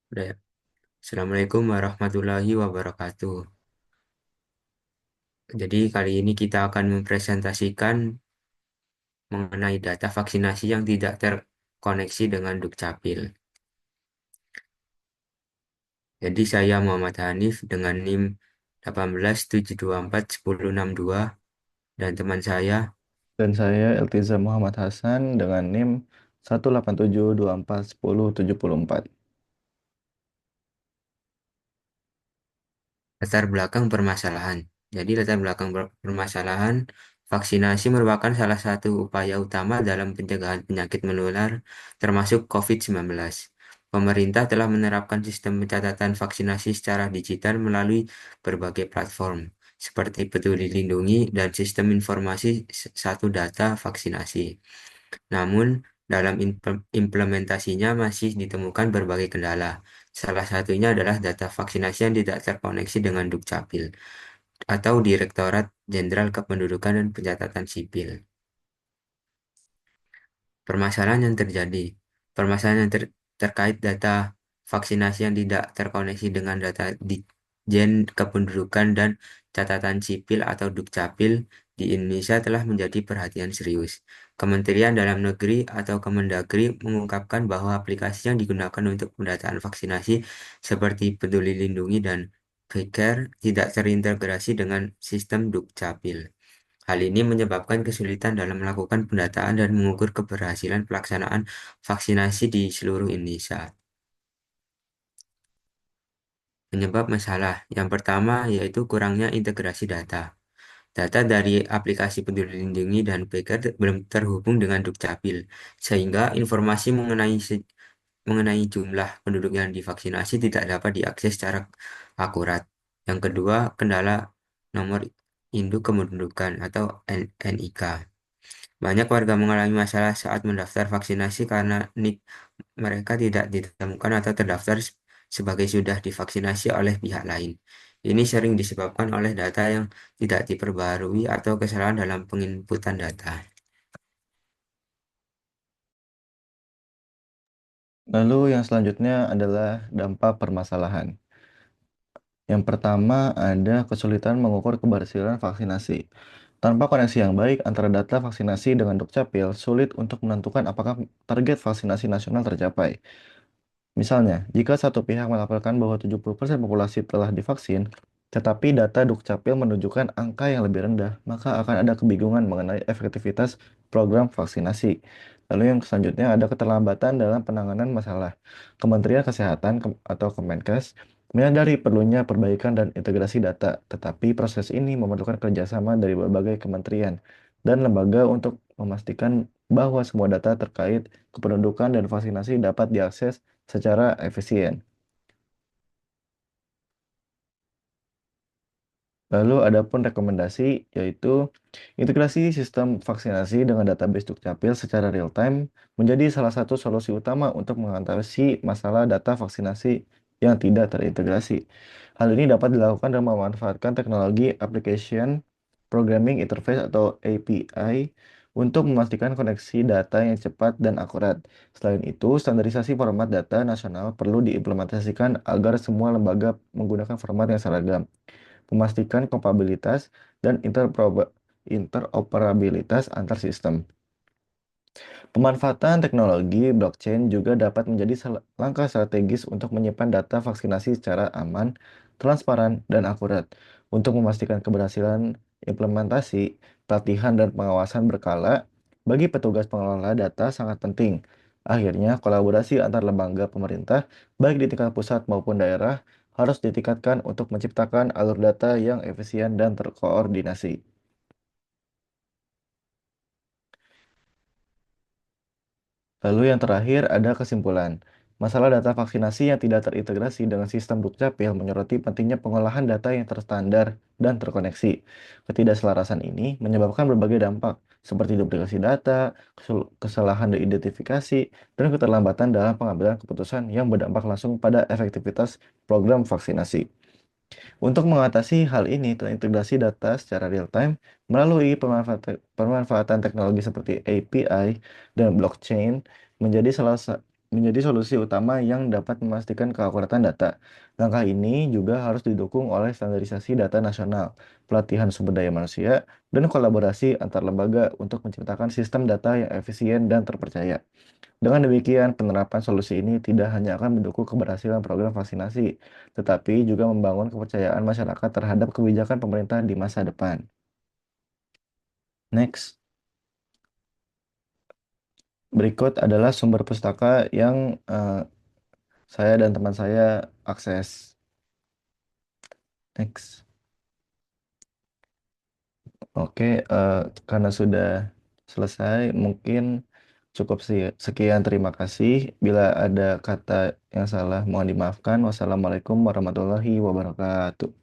Udah ya. Assalamualaikum warahmatullahi wabarakatuh. Jadi kali ini kita akan mempresentasikan mengenai data vaksinasi yang tidak terkoneksi dengan Dukcapil. Jadi saya Muhammad Hanif dengan NIM 187241062 dan teman saya. Dan saya Eltiza Muhammad Hasan dengan NIM 187241074. Latar belakang permasalahan. Jadi latar belakang permasalahan, vaksinasi merupakan salah satu upaya utama dalam pencegahan penyakit menular termasuk COVID-19. Pemerintah telah menerapkan sistem pencatatan vaksinasi secara digital melalui berbagai platform seperti Peduli Lindungi dan Sistem Informasi Satu Data Vaksinasi. Namun, dalam implementasinya masih ditemukan berbagai kendala. Salah satunya adalah data vaksinasi yang tidak terkoneksi dengan Dukcapil atau Direktorat Jenderal Kependudukan dan Pencatatan Sipil. Permasalahan yang terjadi, permasalahan yang terkait data vaksinasi yang tidak terkoneksi dengan data Dijen Kependudukan dan Catatan Sipil atau Dukcapil di Indonesia telah menjadi perhatian serius. Kementerian Dalam Negeri atau Kemendagri mengungkapkan bahwa aplikasi yang digunakan untuk pendataan vaksinasi seperti Peduli Lindungi dan Precare tidak terintegrasi dengan sistem Dukcapil. Hal ini menyebabkan kesulitan dalam melakukan pendataan dan mengukur keberhasilan pelaksanaan vaksinasi di seluruh Indonesia. Penyebab masalah yang pertama yaitu kurangnya integrasi data. Data dari aplikasi Peduli Lindungi dan PK belum terhubung dengan Dukcapil, sehingga informasi mengenai jumlah penduduk yang divaksinasi tidak dapat diakses secara akurat. Yang kedua, kendala nomor induk kependudukan atau NIK. Banyak warga mengalami masalah saat mendaftar vaksinasi karena NIK mereka tidak ditemukan atau terdaftar sebagai sudah divaksinasi oleh pihak lain. Ini sering disebabkan oleh data yang tidak diperbarui atau kesalahan dalam penginputan data. Lalu yang selanjutnya adalah dampak permasalahan. Yang pertama ada kesulitan mengukur keberhasilan vaksinasi. Tanpa koneksi yang baik antara data vaksinasi dengan Dukcapil, sulit untuk menentukan apakah target vaksinasi nasional tercapai. Misalnya, jika satu pihak melaporkan bahwa 70% populasi telah divaksin, tetapi data Dukcapil menunjukkan angka yang lebih rendah, maka akan ada kebingungan mengenai efektivitas program vaksinasi. Lalu yang selanjutnya ada keterlambatan dalam penanganan masalah. Kementerian Kesehatan atau Kemenkes menyadari perlunya perbaikan dan integrasi data, tetapi proses ini memerlukan kerjasama dari berbagai kementerian dan lembaga untuk memastikan bahwa semua data terkait kependudukan dan vaksinasi dapat diakses secara efisien. Lalu ada pun rekomendasi yaitu integrasi sistem vaksinasi dengan database Dukcapil secara real time menjadi salah satu solusi utama untuk mengatasi masalah data vaksinasi yang tidak terintegrasi. Hal ini dapat dilakukan dengan memanfaatkan teknologi Application Programming Interface atau API untuk memastikan koneksi data yang cepat dan akurat. Selain itu, standarisasi format data nasional perlu diimplementasikan agar semua lembaga menggunakan format yang seragam, memastikan kompatibilitas dan interoperabilitas antar sistem. Pemanfaatan teknologi blockchain juga dapat menjadi langkah strategis untuk menyimpan data vaksinasi secara aman, transparan, dan akurat. Untuk memastikan keberhasilan implementasi, pelatihan, dan pengawasan berkala bagi petugas pengelola data sangat penting. Akhirnya, kolaborasi antar lembaga pemerintah, baik di tingkat pusat maupun daerah, harus ditingkatkan untuk menciptakan alur data yang efisien dan terkoordinasi. Lalu yang terakhir ada kesimpulan. Masalah data vaksinasi yang tidak terintegrasi dengan sistem Dukcapil menyoroti pentingnya pengolahan data yang terstandar dan terkoneksi. Ketidakselarasan ini menyebabkan berbagai dampak, seperti duplikasi data, kesalahan identifikasi, dan keterlambatan dalam pengambilan keputusan yang berdampak langsung pada efektivitas program vaksinasi. Untuk mengatasi hal ini, terintegrasi data secara real-time melalui pemanfaatan teknologi seperti API dan blockchain menjadi menjadi solusi utama yang dapat memastikan keakuratan data. Langkah ini juga harus didukung oleh standarisasi data nasional, pelatihan sumber daya manusia, dan kolaborasi antar lembaga untuk menciptakan sistem data yang efisien dan terpercaya. Dengan demikian, penerapan solusi ini tidak hanya akan mendukung keberhasilan program vaksinasi, tetapi juga membangun kepercayaan masyarakat terhadap kebijakan pemerintah di masa depan. Next, berikut adalah sumber pustaka yang saya dan teman saya akses. Next. Oke, karena sudah selesai, mungkin cukup sih. Sekian, terima kasih. Bila ada kata yang salah, mohon dimaafkan. Wassalamualaikum warahmatullahi wabarakatuh.